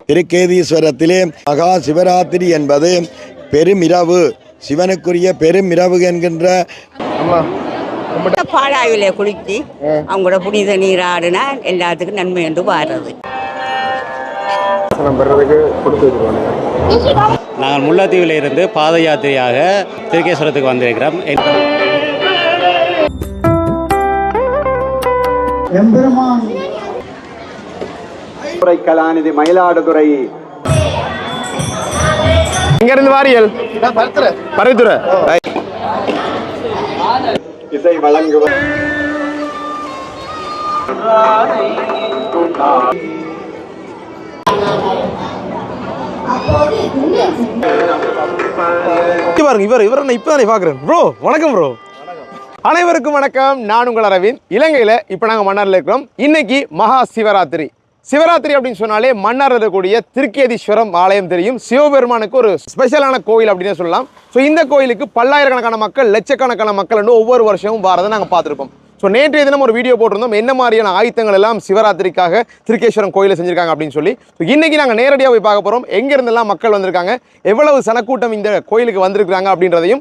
திருக்கேதீஸ்வரத்திலே மகா சிவராத்திரி என்பது பெருமிரவு, சிவனுக்குரிய பெருமிரவு என்கின்ற பாலாவிலே குளித்து அவங்களோட புனித நீராடினா எல்லாத்துக்கும் நன்மை என்று வாடுறது. நாங்கள் முல்லைத்தீவில் இருந்து பாத யாத்திரையாக திருக்கேஸ்வரத்துக்கு வந்திருக்கிறோம். கலாநிதி மயிலாடுதுறை இங்கிருந்து வாரியல் பருத்துறை இசை வழங்குவர் அனைவருக்கும் வணக்கம். நான் உங்கள் அரவிந்த். இலங்கையில் இப்போ நாங்கள் மன்னாரில் இருக்கிறோம். இன்னைக்கு மகா சிவராத்திரி. சிவராத்திரி அப்படின்னு சொன்னாலே மன்னார் இருக்கக்கூடிய திருக்கேதீஸ்வரம் ஆலயம் தெரியும். சிவபெருமானுக்கு ஒரு ஸ்பெஷலான கோயில் அப்படின்னு சொல்லலாம். ஸோ இந்த கோயிலுக்கு பல்லாயிரக்கணக்கான மக்கள், லட்சக்கணக்கான மக்கள் ஒவ்வொரு வருஷமும் வாரதை நாங்கள் பார்த்துருப்போம். ஸோ நேற்றைய தினம் ஒரு வீடியோ போட்டிருந்தோம், என்ன மாதிரியான ஆயுதங்கள் எல்லாம் சிவராத்திரிக்காக திருக்கேஸ்வரம் கோயிலில் செஞ்சுருக்காங்க அப்படின்னு சொல்லி. ஸோ இன்றைக்கி நாங்கள் நேரடியாக போய் பார்க்க போகிறோம், எங்கேருந்தெல்லாம் மக்கள் வந்திருக்காங்க, எவ்வளவு சனக்கூட்டம் இந்த கோயிலுக்கு வந்திருக்காங்க அப்படின்றதையும்,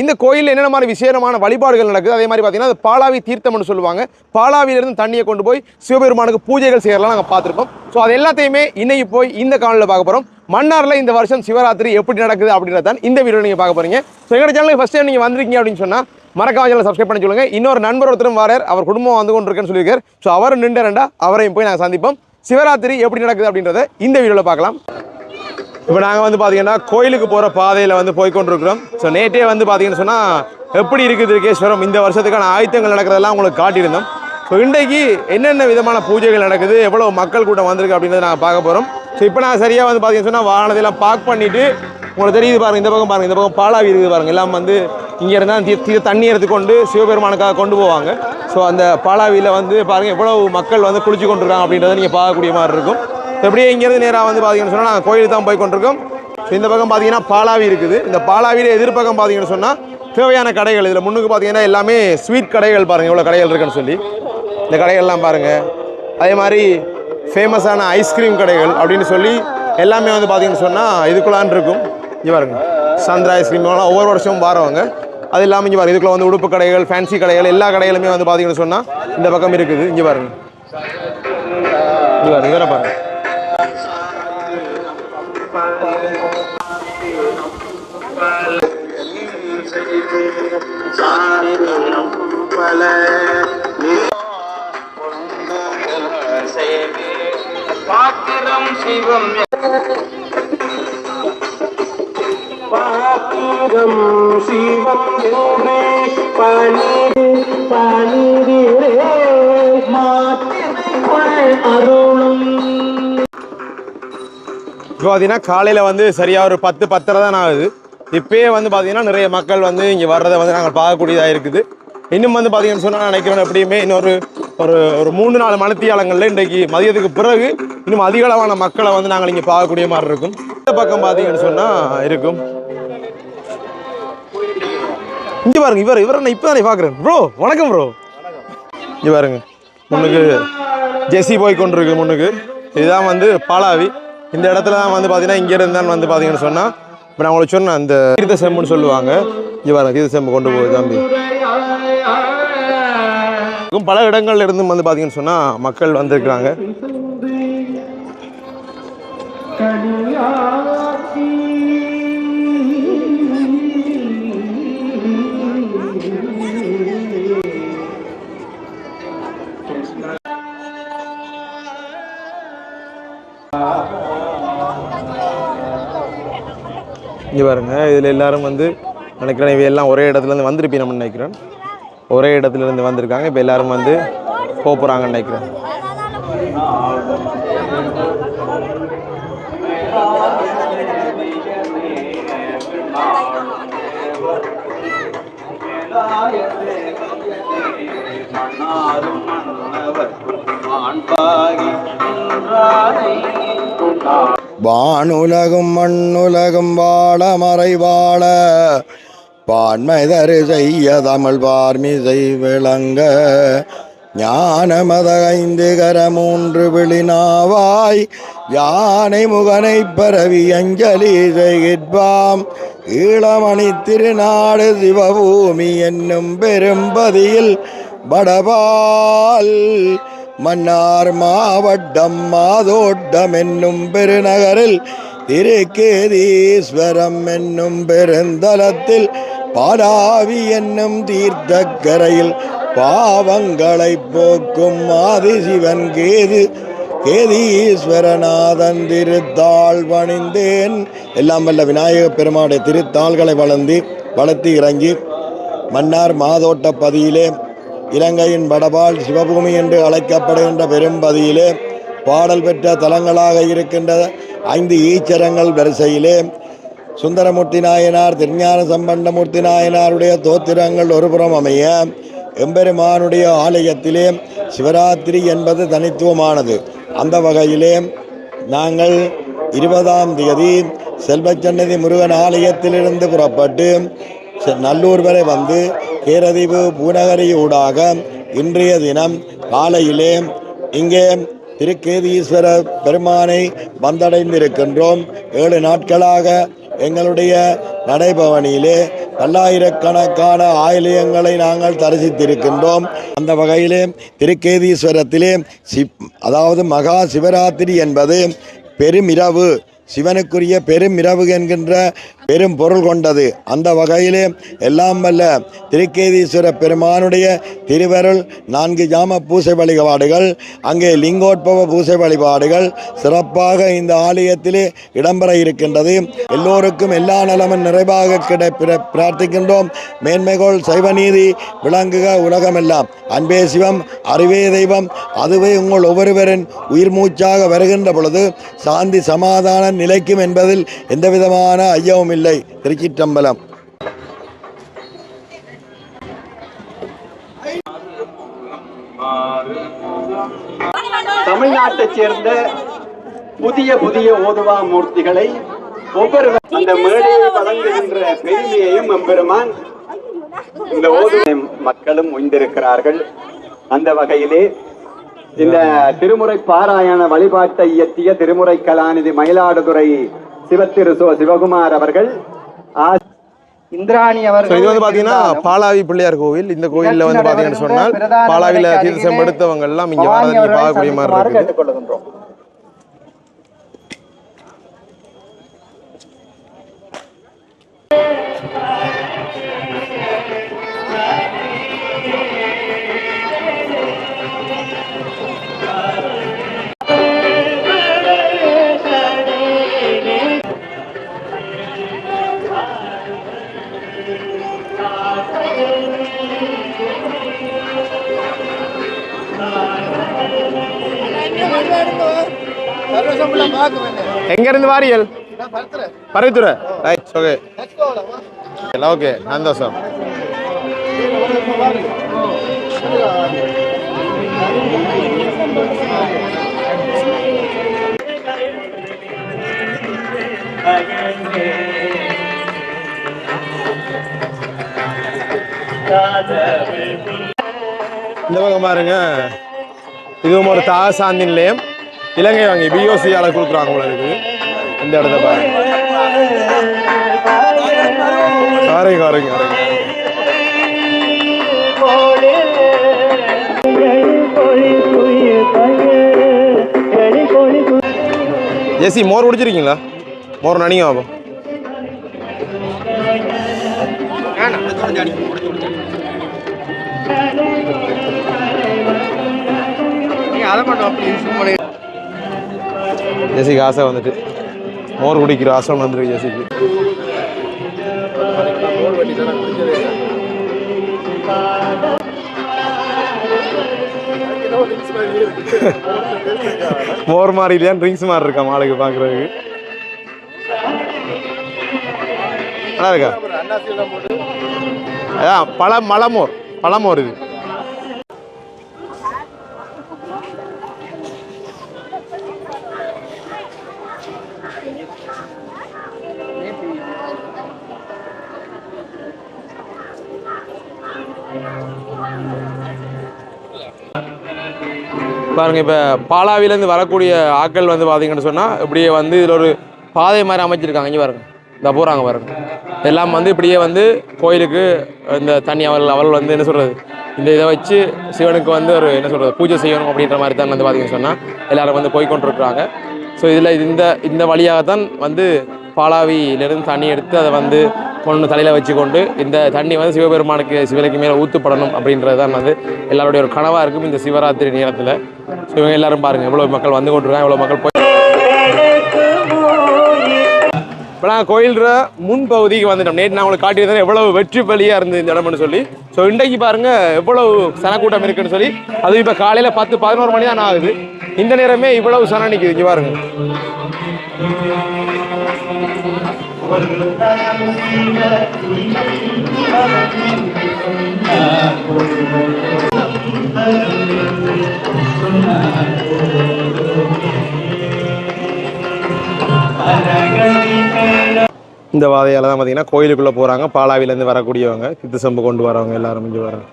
இந்த கோயிலில் என்னென்ன மாதிரி விசேஷமான வழிபாடுகள் நடக்குது, அதே மாதிரி பார்த்தீங்கன்னா அது பாலாவி தீர்த்தம்னு சொல்லுவாங்க. பாலாவிலிருந்து தண்ணியை கொண்டு போய் சிவபெருமானுக்கு பூஜைகள் செய்யறதெல்லாம் நாங்கள் பார்த்துருப்போம். ஸோ அது எல்லாத்தையுமே இன்னைக்கு போய் இந்த காணொலியில் பார்க்க போகிறோம். மன்னாரில் இந்த வருஷம் சிவராத்திரி எப்படி நடக்குது அப்படின்றதான் இந்த வீடியோ நீங்கள் பார்க்க போகிறீங்க. ஸோ எங்கள் சேனலுக்கு ஃபஸ்ட் டைம் நீங்கள் வந்திருக்கீங்க அப்படின்னு சொன்னால் மறக்காம சேனலை சப்ஸ்கிரைப் பண்ணி சொல்லுங்கள். இன்னொரு நண்பர் ஒருத்தரும் வாரார், அவர் குடும்பம் வந்து கொண்டு இருக்குன்னு சொல்லியிருக்கார். ஸோ அவர் நின்று அவரையும் போய் நாங்கள் சந்திப்போம். சிவராத்திரி எப்படி நடக்குது அப்படின்றத இந்த வீடியோவில் பார்க்கலாம். இப்போ நாங்கள் வந்து பார்த்தீங்கன்னா கோயிலுக்கு போகிற பாதையில் வந்து போய்கொண்டிருக்கிறோம். ஸோ நேற்றே வந்து பார்த்தீங்கன்னு சொன்னால் எப்படி இருக்குது திருக்கேஸ்வரம் இந்த வருஷத்துக்கான ஆயுதங்கள் நடக்கிறதெல்லாம் உங்களுக்கு காட்டியிருந்தோம். ஸோ இன்றைக்கு என்னென்ன விதமான பூஜைகள் நடக்குது, எவ்வளோ மக்கள் கூட்டம் வந்திருக்கு அப்படின்றத நாங்கள் பார்க்க போகிறோம். ஸோ இப்போ நான் சரியாக வந்து பார்த்தீங்கன்னு சொன்னால் வாகனத்தெல்லாம் பார்க் பண்ணிவிட்டு உங்களுக்கு தெரியுது பாருங்கள், இந்த பக்கம் பாருங்கள், இந்த பக்கம் பாலாவி இருக்குது பாருங்கள். எல்லாம் வந்து இங்கே இருந்தால் தண்ணி எடுத்துக்கொண்டு சிவபெருமானுக்காக கொண்டு போவாங்க. ஸோ அந்த பாலாவியில் வந்து பாருங்கள் எவ்வளவு மக்கள் வந்து குளிச்சு கொண்டிருக்காங்க அப்படின்றத நீங்கள் பார்க்கக்கூடிய மாதிரி இருக்கும். எப்படியே இங்கேருந்து நேராக வந்து பார்த்தீங்கன்னு சொன்னால் நாங்கள் கோயிலுக்கு தான் போய் கொண்டிருக்கோம். ஸோ இந்த பக்கம் பார்த்தீங்கன்னா பாலாவி இருக்குது. இந்த பாலாவியில் எதிர்பக்கம் பார்த்தீங்கன்னு சொன்னால் தேவையான கடைகள், இதில் முன்னுக்கு பார்த்தீங்கன்னா எல்லாமே ஸ்வீட் கடைகள் பாருங்கள், எவ்வளோ கடைகள் இருக்குன்னு சொல்லி இந்த கடைகள்லாம் பாருங்கள். அதே மாதிரி ஃபேமஸான ஐஸ்கிரீம் கடைகள் அப்படின்னு சொல்லி எல்லாமே வந்து பார்த்தீங்கன்னு சொன்னால் இதுக்குள்ளான் இருக்கும். இங்கே பாருங்க, சந்திரா ஐஸ்கிரீம்லாம் ஒவ்வொரு வருஷமும் வாரவங்க. அது இல்லாமல் இங்கே பாருங்க, இதுக்குள்ள வந்து உடுப்பு கடைகள், ஃபேன்சி கடைகள், எல்லா கடைகளுமே வந்து பார்த்தீங்கன்னு சொன்னால் இந்த பக்கம் இருக்குது. இங்கே பாருங்க, இங்கே பாருங்க, வேற பாருங்க. பாத்திரம் சிவம் பாத்திரம் சிவம் இப்போ பார்த்தீங்கன்னா காலையில் வந்து சரியாக ஒரு 10-10:30 தான் ஆகுது. இப்போயே வந்து பார்த்தீங்கன்னா நிறைய மக்கள் வந்து இங்கே வர்றதை வந்து நாங்கள் பார்க்கக்கூடியதாக இருக்குது. இன்னும் வந்து பார்த்தீங்கன்னு சொன்னால் நினைக்கிறோம் எப்படியுமே இன்னொரு ஒரு 3-4 மணித்தியாலங்களில் இன்றைக்கு மதியத்துக்கு பிறகு இன்னும் அதிக அளவான மக்களை வந்து நாங்கள் இங்கே பார்க்கக்கூடிய மாதிரி இருக்கும். இந்த பக்கம் பார்த்தீங்கன்னு சொன்னால் இருக்கும். இங்கே பாருங்க, இவர் நான் இப்போ தானே பார்க்குறேன். ப்ரோ வணக்கம் ப்ரோ. இங்கே பாருங்க, முன்னுக்கு ஜெசி போய் கொண்டு இருக்கு. முன்னுக்கு இதுதான் வந்து பாலாவி. இந்த இடத்துல தான் வந்து பார்த்தீங்கன்னா இங்கேருந்து தான் வந்து பார்த்தீங்கன்னு சொன்னால் இப்போ நான் உங்களுக்கு சொன்னேன் அந்த தீர்த்த செம்புன்னு சொல்லுவாங்க. இங்கே பாருங்க, தீர்த்த செம்பு கொண்டு போகுது தம்பி. பல இடங்கள்ல இருந்து வந்து பார்த்தீங்கன்னு சொன்னால் மக்கள் வந்திருக்கிறாங்க. இங்கே பாருங்க, இதில் எல்லாரும் வந்து நினைக்கிறேன் இவையெல்லாம் ஒரே இடத்துலேருந்து வந்திருப்பீங்கன்னு நினைக்கிறேன். ஒரே இடத்துலேருந்து வந்திருக்காங்க. இப்போ எல்லாரும் வந்து போகிறாங்கன்னு நினைக்கிறேன். வானுலகும் மண்ணுலகும் வாழ மறைவாழ பான்மைதரு செய்ய தமிழ் பார்மிசை விளங்க ஞானமத ஐந்து கரமூன்று விழினாவாய் யானை முகனை பரவி அஞ்சலி செய்கிற்பாம் ஈழமணி திருநாடு சிவபூமி என்னும் பெரும்பதியில் வடபால் மன்னார் மாவட்டம் மாதோட்டம் என்னும் பெருநகரில் திருக்கேதீஸ்வரம் என்னும் பெருந்தலத்தில் பாடாவி என்னும் தீர்த்தக்கரையில் பாவங்களை போக்கும் ஆதிசிவன் கேதீஸ்வரநாதன் திருத்தாள் பணிந்தேன். எல்லாம் வல்ல விநாயக பெருமானுடைய திருத்தாள்களை வளர்த்து இறங்கி மன்னார் மாதோட்ட பதியிலே இலங்கையின் வடபால் சிவபூமி என்று அழைக்கப்படுகின்ற பெரும்பதியிலே பாடல் பெற்ற தலங்களாக இருக்கின்ற 5 ஈச்சரங்கள் வரிசையிலே சுந்தரமூர்த்தி நாயனார், திருஞான சம்பந்தமூர்த்தி நாயனாருடைய தோத்திரங்கள் ஒருபுறம் அமைய எம்பெருமானுடைய ஆலயத்திலே சிவராத்திரி என்பது தனித்துவமானது. அந்த வகையிலே நாங்கள் 20ஆம் தேதி செல்வச்சன்னதி முருகன் ஆலயத்திலிருந்து புறப்பட்டு நல்லூர் வரை வந்து கேரதீவு பூநகரியூடாக இன்றைய தினம் காலையிலே இங்கே திருக்கேதீஸ்வர பெருமானை வந்தடைந்திருக்கின்றோம். 7 நாட்களாக எங்களுடைய நடைபவனியிலே பல்லாயிரக்கணக்கான ஆலயங்களை நாங்கள் தரிசித்திருக்கின்றோம். அந்த வகையிலே திருக்கேதீஸ்வரத்திலே அதாவது மகா சிவராத்திரி என்பது பெருமிரவு, சிவனுக்குரிய பெருமிரவு என்கின்ற பெரும் பொருள் கொண்டது. அந்த வகையிலே எல்லாம் வல்ல திருக்கேதீஸ்வர பெருமானுடைய திருவருள் 4 ஜாம பூசை வழிபாடுகள், அங்கே லிங்கோத்பவ பூசை வழிபாடுகள் சிறப்பாக இந்த ஆலயத்திலே இடம்பெற இருக்கின்றது. எல்லோருக்கும் எல்லா நலமும் நிறைவாக பிரார்த்திக்கின்றோம். மேன்மைகோள் சைவநீதி விளங்குக உலகமெல்லாம். அன்பே சிவம், அறிவே தெய்வம், அதுவே உங்கள் ஒவ்வொருவரின் உயிர் மூச்சாக வருகின்ற பொழுது சாந்தி சமாதானம் நிலைக்கும் என்பதில் எந்தவிதமான ஐயமும் இல்லை. திருச்சிற்றம்பலம். தமிழ்நாட்டைச் சேர்ந்த புதிய ஓதுவா மூர்த்திகளை ஒவ்வொரு அந்த மேடையை வழங்குகின்ற பெருமையையும் எம்பெருமான் இந்த ஓதுவா மக்களும் உய்ந்திருக்கிறார்கள். அந்த வகையிலே இந்த திருமுறை பாராயண வழிபாட்டை இயற்றிய திருமுறை கலாநிதி மயிலாடுதுறை சிவகுமார் அவர்கள், இந்திராணி அவர்கள். இது வந்து பாத்தீங்கன்னா பாலாவி பிள்ளையார் கோவில். இந்த கோயில்ல வந்து பாத்தீங்கன்னு சொன்னால் பாலாவில தீர்த்தம் எடுத்தவங்க எல்லாம் இங்க வரது நீங்க பார்க்கக்கூடிய மாதிரி இருக்கு. எங்க இருந்து வாரியல்? பருத்துறை. ரைட், ஓகே ஓகே, சந்தோஷம். இந்த பக்கம் பாருங்க, இதுவும் ஒரு தாசாந்தி நிலையம். இலங்கை வங்கி பிஓசியால கொடுக்குறாங்க போல இருக்குது. இந்த இடத்த பாருங்க. ஜெசி மோர் குடிச்சிருக்கீங்களா? மோர் நனியும் ஆகும். ஜெசிக்கு ஆசை வந்துட்டு மோர் குடிக்கிற ஆசை வந்துருக்கு ஜெசிக்கு. மோர் மாதிரி இல்லையா, ட்ரிங்க்ஸ் மாதிரி இருக்கா மாளுக்கு பாக்குறதுக்கு. நல்லா இருக்கா? அதான் பழமோர் இது. பாருங்க, இப்போ பாலாவிலேருந்து வரக்கூடிய ஆட்கள் வந்து பார்த்தீங்கன்னு சொன்னால் இப்படியே வந்து இதில் ஒரு பாதை மாதிரி அமைச்சிருக்காங்க. இங்கே பாருங்க, இந்த போகிறாங்க பாருங்க. எல்லாம் வந்து இப்படியே வந்து கோயிலுக்கு இந்த தண்ணி அவள் வந்து என்ன சொல்கிறது, இந்த இதை வச்சு சிவனுக்கு வந்து ஒரு என்ன சொல்கிறது பூஜை செய்யணும் அப்படின்ற மாதிரி தான் வந்து பார்த்தீங்கன்னு சொன்னால் எல்லாரும் வந்து போய்கொண்டிருக்கிறாங்க. ஸோ இதில் இந்த வழியாகத்தான் வந்து பாலாவியிலிருந்து தண்ணி எடுத்து அதை வந்து கொண்டு தலையில் வச்சு கொண்டு இந்த தண்ணி வந்து சிவபெருமானுக்கு சிவலைக்கு மேலே ஊற்றப்படணும் அப்படின்றது தான் வந்து எல்லாருடைய ஒரு கனவாக இருக்கும் இந்த சிவராத்திரி நேரத்தில். ஸோ இவங்க எல்லாரும் பாருங்கள் எவ்வளோ மக்கள் வந்து கொண்டிருக்காங்க, எவ்வளோ மக்கள் போய். இப்போ நாங்கள் கோயில்ற முன்பகுதிக்கு வந்துட்டோம். நேற்று நான் உங்களுக்கு காட்டியிருந்தேன் எவ்வளவு வெற்றி பலியாக இருந்தது இந்த இடம்னு சொல்லி. ஸோ இன்றைக்கு பாருங்கள் எவ்வளவு சனக்கூட்டம் இருக்குன்னு சொல்லி. அது இப்போ காலையில் 10-11 மணி தான் ஆகுது. இந்த நேரமே இவ்வளவு சனம் நிற்குது. இங்கே பாருங்க. இந்த வாதையால் தான் பார்த்தீங்கன்னா கோயிலுக்குள்ளே போகிறாங்க. பாலாவிலேருந்து வரக்கூடியவங்க, சித்து சம்பு கொண்டு வரவங்க எல்லாரும் இங்கே வராங்க.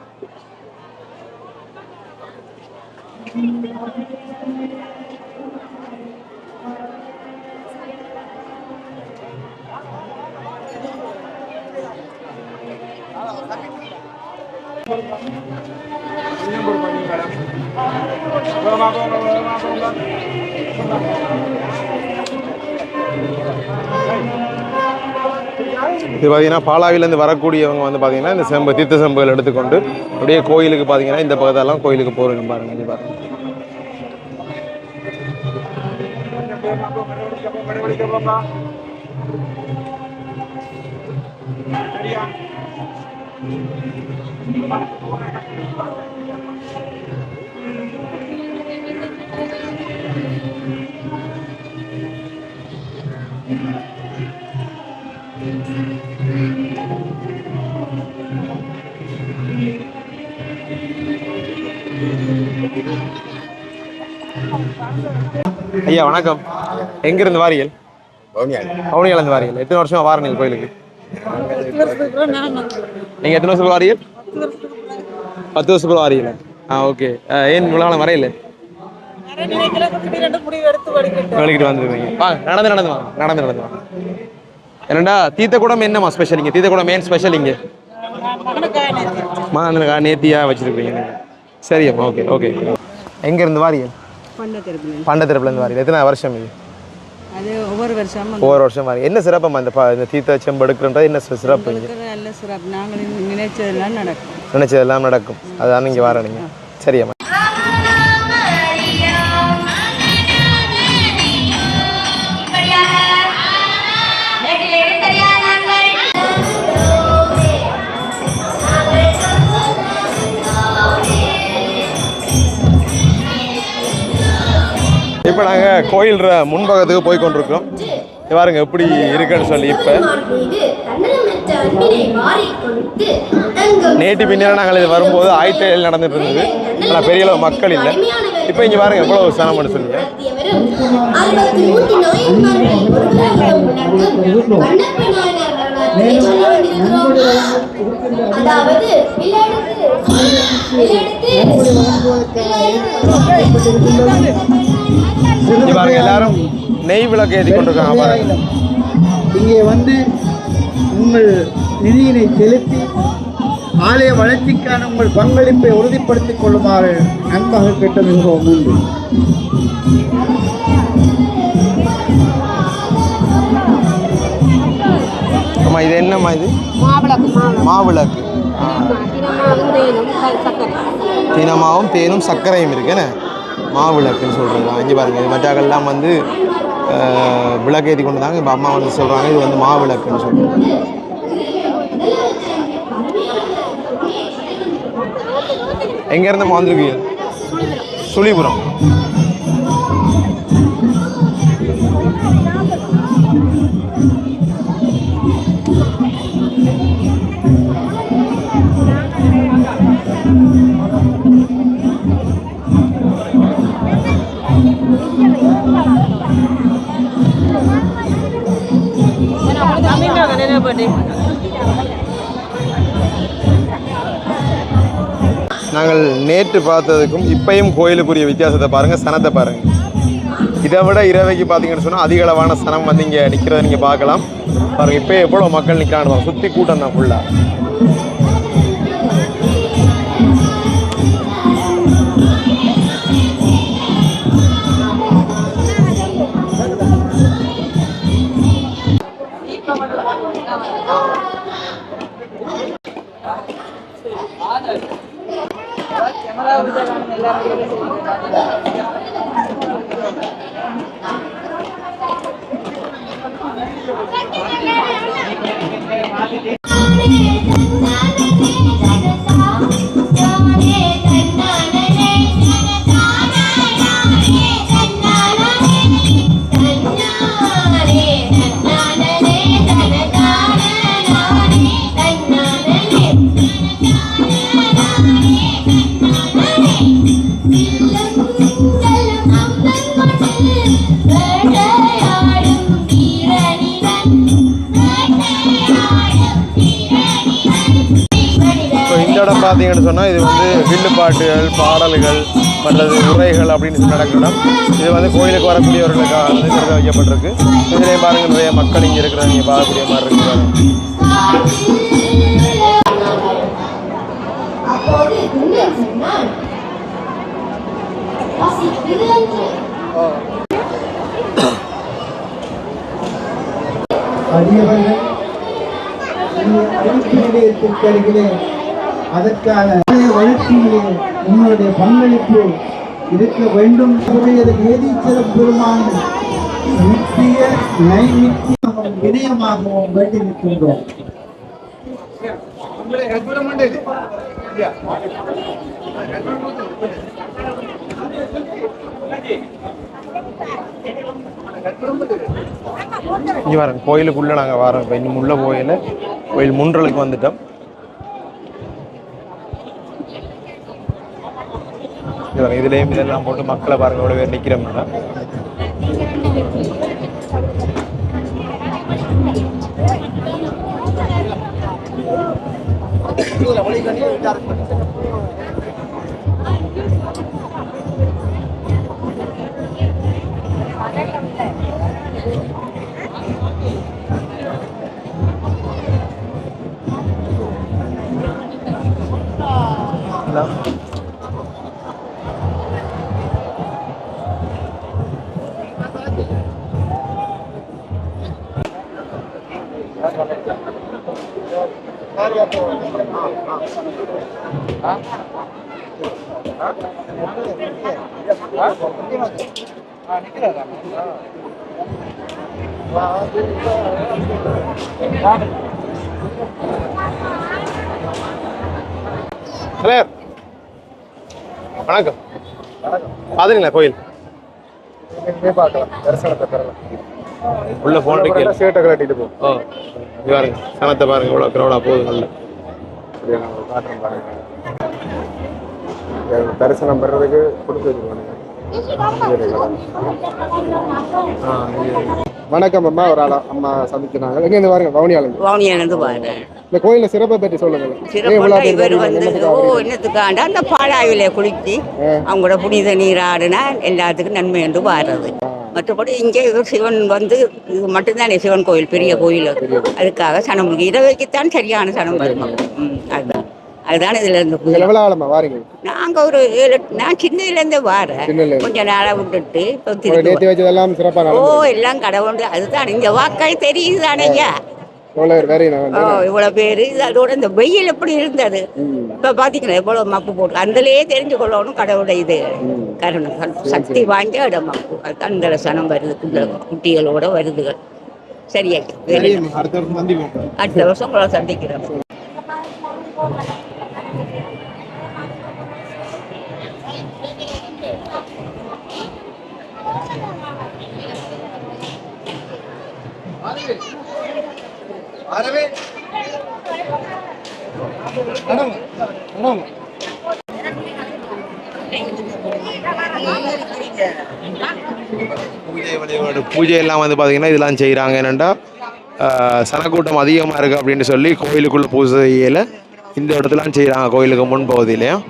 இது பார்த்தீங்கன்னா பாலாவிலேருந்து வரக்கூடியவங்க வந்து பார்த்தீங்கன்னா இந்த செம்பு தீர்த்த செம்புகள் எடுத்துக்கொண்டு அப்படியே கோயிலுக்கு பார்த்தீங்கன்னா இந்த பக்கத்தெல்லாம் கோயிலுக்கு போகிறீங்க பாருங்க. இங்கே பாருங்க. ஐயா வணக்கம். எங்கிருந்து வாரியல்? வவுனியாலேருந்து வாரியல். எத்தனை வருஷமா வாரீங்க கோயிலுக்கு? நீங்க எத்தனை வருஷம் வாரியல்? 10 வருஷம் வாரியல. ஓகே. ஏன் இவ்வளோ நாள் வரையில? வலிக்கிட்டு வந்துருக்கீங்க. நடந்து வாங்க. என்னடா தீர்த்தக்கூடம் என்னம்மா ஸ்பெஷல் இங்கே? தீர்த்தக்கூடம் மெயின் ஸ்பெஷல் இங்கே நேத்தியா வச்சிருக்கீங்க. சரியம்மா, ஓகே. எங்கேருந்து வாரியல்? பண்டத்திருப்புலேருந்து வாரியல். எத்தனை வருஷம் இது? ஒவ்வொரு வருஷம் வாரி. என்ன சிறப்பம்மா இந்த தீர்த்த செம்பு எடுக்கிறன்றது? என்ன சிறப்பு? நல்ல சிறப்பு. நாங்கள் நினைச்சதெல்லாம் நடக்கும். அதுதான் இங்கே வர நீங்கள். சரியம்மா. இப்போ நாங்கள் கோயில் முன்பக்கத்துக்கு போய் கொண்டிருக்கிறோம். பாருங்க எப்படி இருக்குன்னு சொல்லி. இப்போ நேற்று பின்னர் நாங்கள் இது வரும்போது ஆயத்தேல் நடந்துட்டு இருந்தது. ஆனால் பெரிய அளவு மக்கள் இல்லை. இப்போ இங்கே பாருங்க எவ்வளோ சனம்னு சொல்லுங்க. பாருங்க எல்லாரும் நெய் விளக்கு ஏற்றி கொண்டிருக்காங்க பாருங்க. இங்கே வந்து உங்கள் நிதியினை செலுத்தி ஆலய வளர்ச்சிக்கான உங்கள் பங்களிப்பை உறுதிப்படுத்திக் கொள்ளுமாறு அன்பாக கேட்டதுகிறோம். உண்டு ஆமாம். இது என்னம்மா? இது மாவிளக்கு. தினமாவும் தேனும் சர்க்கரையும் இருக்குன்னு மாவிளக்குன்னு சொல்கிறாங்க. அஞ்சு பாருங்க. இது மற்றாக்கள்லாம் வந்து விளக்கு ஏற்றி கொண்டு தாங்க. இப்போ அம்மா வந்து சொல்கிறாங்க இது வந்து மாவிளக்குன்னு சொல்கிறாங்க. எங்கேருந்து வந்திருக்கீங்க? சுழிபுரம். நாங்கள் நேற்று பார்த்ததுக்கும் இப்பயும் கோயிலுக்குரிய வித்தியாசத்தை பாருங்கள், சனத்தை பாருங்கள். இதை விட இரவைக்கு பார்த்தீங்கன்னு சொன்னால் அதிக அளவான சனம் வந்து இங்கே நிற்கிறத நீங்கள் பார்க்கலாம். பாருங்கள் இப்போ எவ்வளோ மக்கள் நிற்கிறான்னு சுற்றி கூட்டம் தான் ஃபுல்லாக. பார்த்தீங்கன்னு சொன்னால் இது வந்து வில்லு பாட்டுகள், பாடல்கள், மற்றது உரைகள் அப்படின்னு சொல்லி நடக்கிற இடம். இது வந்து கோயிலுக்கு வரக்கூடியவர்களுக்காக வந்து திறந்து வைக்கப்பட்டிருக்கு. இதுலேயும் பாருங்கள் நிறைய மக்கள் இங்கே இருக்கிறத நீங்கள் பார்க்கக்கூடிய மாதிரி இருக்கு. அதற்கான வளர்ச்சியிலே உங்களுடைய பங்களிப்பு இருக்க வேண்டும். நீதீச்சரம் பெருமான் நித்திய நைமித்தியம் வினயமாகவும் வேண்டியிருக்கின்றோம். இங்கே வரேன் கோயிலுக்குள்ளே நாங்கள் வரோம். இப்போ இன்னும் உள்ள கோயில் முன்றலுக்கு வந்துட்டோம். இதுலேயும் இதெல்லாம் போட்டு மக்களை பாருங்க எவ்வளோ பேர் நிற்கிறோம்னா. வணக்கம். பாத்தீங்களா கோயில் தரிசனத்தை பெறலாம். உள்ள போன் சேட்டை கட்டிட்டு போ. பாருங்க சனத்தை பாருங்க இவ்வளோ கிரௌடா போகுது. காட்டுறேன் பாருங்க. தரிசனம் பெறதுக்கு கொடுத்து வச்சுருவாங்க. வணக்கம் அம்மா. ஒரு ஆளா அம்மா சந்திக்கிறாங்க. எங்கேருந்து பாருங்க? வவுனியாலேருந்து பாருங்க. இந்த கோயில சிறப்பை பற்றி சொல்லுங்க. இவர் வந்து என்னத்துக்காண்டா அந்த பாலாவில குளித்து அவங்களோட புனித நீராடினா எல்லாத்துக்கும் நன்மை என்று பாடுறது. மற்றபடி இங்கே சிவன் வந்து இது மட்டும்தானே சிவன் கோயில், பெரிய கோயில். அதுக்காக சனம் இரவைக்குத்தான் சரியான சனம் வரும். அதுதான் அதுதான் இதுல இருந்து. நாங்க ஒரு நான் சின்னதுலேருந்தே வாரேன். கொஞ்ச நாளா விட்டுட்டு இப்போ எல்லாம் கடவுள். அதுதான் இங்க வாக்காய் தெரியுது தானேயா இவ்வளவு பேரு. அதோட இந்த வெயில் எப்படி இருந்தது இப்ப பாத்தீங்களா எவ்வளவு மப்பு போட்டு அதுலயே தெரிஞ்சு கொள்ளணும் கடவுளுடைய இது கருணம் சக்தி வாய்ந்த இடம் மப்பு. அதுதான் இந்த சனம் வருது குட்டிகளோட வருதுகள். சரியா அடுத்த வருஷம் உங்களை சந்திக்கிறோம். பூஜை எல்லாம் வந்து பார்த்தீங்கன்னா இதெல்லாம் செய்கிறாங்க. என்னென்னா சனக்கூட்டம் அதிகமாக இருக்குது அப்படின்னு சொல்லி கோயிலுக்குள்ளே பூஜை செய்யலை இந்த இடத்துலாம் செய்கிறாங்க. கோயிலுக்கு முன்பகுதியிலையும்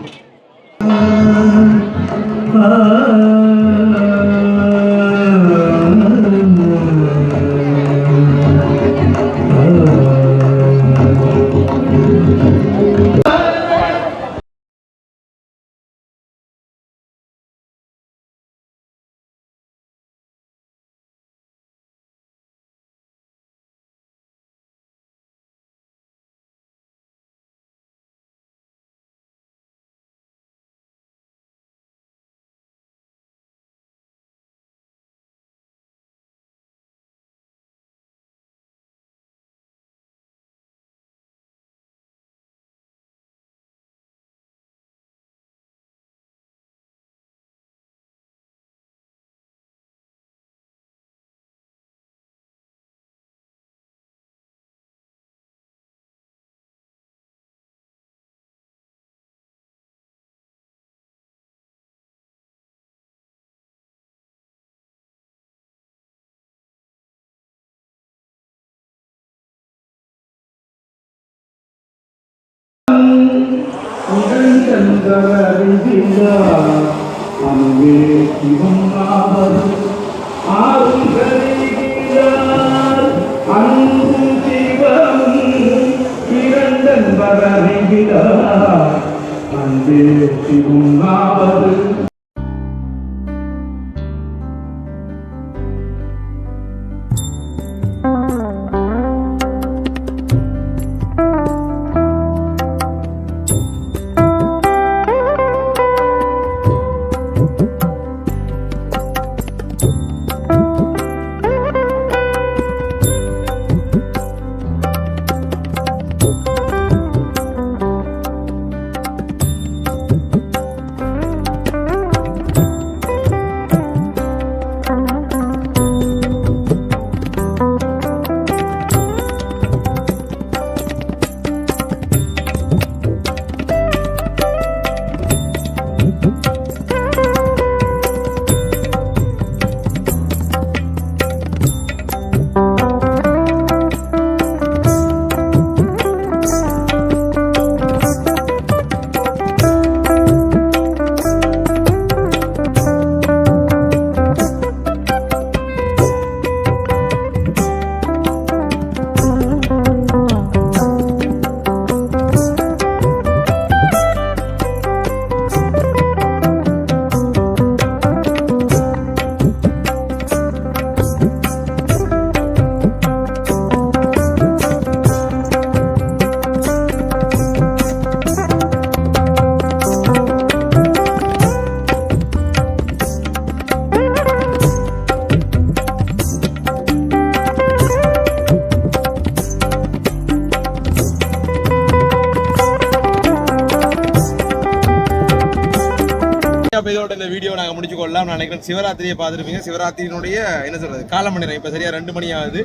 அப்போ இதோட இந்த வீடியோ நாங்கள் முடிச்சுக்கொள்ளலாம். நான் நினைக்கிறேன் சிவராத்திரியை பார்த்துருப்பீங்க. சிவராத்திரியினுடைய என்ன சொல்கிறது காலம் நேரம் இப்போ சரியாக 2 மணி ஆகுது.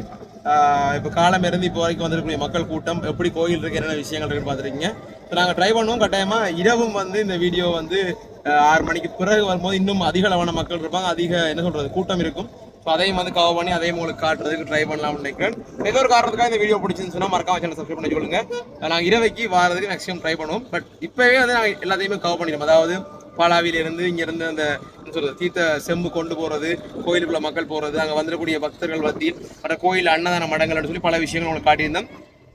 இப்போ காலம் இருந்து இப்போ வரைக்கும் வந்திருக்கக்கூடிய மக்கள் கூட்டம் எப்படி கோயில் இருக்கு என்னென்ன விஷயங்கள் இருக்குன்னு பார்த்துருக்கீங்க. இப்போ நாங்கள் ட்ரை பண்ணுவோம் கட்டாயமாக இரவும் வந்து இந்த வீடியோ வந்து 6 மணிக்கு பிறகு வரும்போது இன்னும் அதிக அளவான மக்கள் இருப்பாங்க, அதிக என்ன சொல்கிறது கூட்டம் இருக்கும். ஸோ அதையும் வந்து கவர் பண்ணி அதையும் உங்களுக்கு காட்டுறதுக்கு ட்ரை பண்ணலாம்னு நினைக்கிறேன். ஏதோ ஒரு காரணத்துக்காக இந்த வீடியோ பிடிச்சிருந்து சொன்னால் மறக்காம சேனல் சப்ஸ்கிரைப் பண்ணி சொல்லுங்க. நாங்கள் இரவைக்கு வாரதுக்கு மேக்ஸிமம் ட்ரை பண்ணுவோம். பட் இப்போவே வந்து நாங்கள் எல்லாத்தையுமே கவர் பண்ணிடுவோம். அதாவது பாலாவிலிருந்து இங்கேருந்து அந்த சொல்றது தீர்த்த செம்பு கொண்டு போகிறது, கோயிலுக்குள்ள மக்கள் போகிறது, அங்கே வந்துடக்கூடிய பக்தர்கள் மத்தியில் மற்ற கோயில் அன்னதான மடங்கள்னு சொல்லி பல விஷயங்கள் உங்களுக்கு காட்டியிருந்தோம்.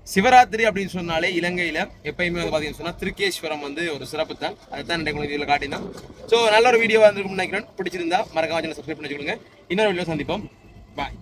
சிவராத்திரி அப்படின்னு சொன்னாலே இலங்கையில் எப்பயுமே வந்து பார்த்தீங்கன்னு சொன்னால் திருக்கேஸ்வரம் வந்து ஒரு சிறப்பு தான். அதுதான் உங்களுக்கு இதில் காட்டியிருந்தோம். ஸோ நல்ல ஒரு வீடியோ வந்துருக்கும்னு நினைக்கிறேன். பிடிச்சிருந்தா மறக்காம சப்ஸ்கிரைப் பண்ணி வச்சுக்கோங்க. இன்னொரு வீடியோ சந்திப்போம். பாய்.